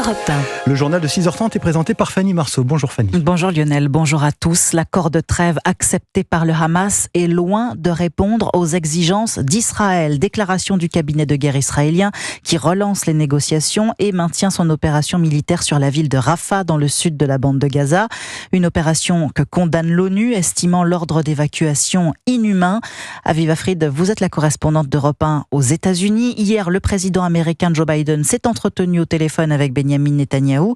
Europe 1. Le journal de 6h30 est présenté par Fanny Marceau. Bonjour Fanny. Bonjour Lionel, bonjour à tous. L'accord de trêve accepté par le Hamas est loin de répondre aux exigences d'Israël. Déclaration du cabinet de guerre israélien qui relance les négociations et maintient son opération militaire sur la ville de Rafah dans le sud de la bande de Gaza. Une opération que condamne l'ONU, estimant l'ordre d'évacuation inhumain. Aviva Fried, vous êtes la correspondante d'Europe 1 aux États-Unis. Hier, le président américain Joe Biden s'est entretenu au téléphone avec Benjamin Netanyahou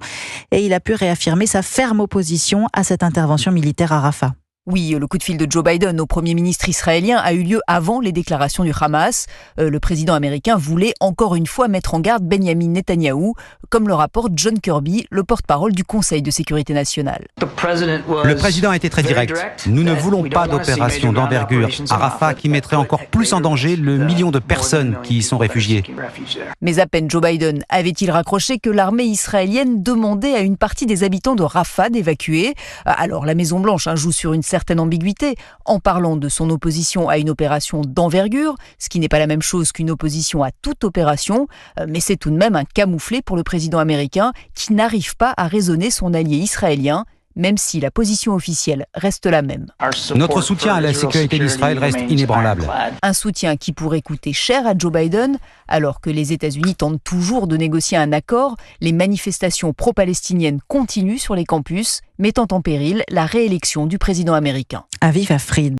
et il a pu réaffirmer sa ferme opposition à cette intervention militaire à Rafah. Oui, le coup de fil de Joe Biden au Premier ministre israélien a eu lieu avant les déclarations du Hamas. Le président américain voulait encore une fois mettre en garde Benjamin Netanyahou, comme le rapporte John Kirby, le porte-parole du Conseil de sécurité nationale. Le président a été très direct. Nous ne voulons pas d'opération d'envergure à Rafah qui mettrait encore plus en danger le million de personnes qui y sont réfugiées. Mais à peine Joe Biden avait-il raccroché que l'armée israélienne demandait à une partie des habitants de Rafah d'évacuer. Alors la Maison-Blanche joue sur une certaine ambiguïté en parlant de son opposition à une opération d'envergure, ce qui n'est pas la même chose qu'une opposition à toute opération, mais c'est tout de même un camouflet pour le président américain qui n'arrive pas à raisonner son allié israélien, même si la position officielle reste la même. Notre soutien à la sécurité d'Israël reste inébranlable. Un soutien qui pourrait coûter cher à Joe Biden, alors que les États-Unis tentent toujours de négocier un accord. Les manifestations pro-palestiniennes continuent sur les campus, mettant en péril la réélection du président américain. Aviva Fried.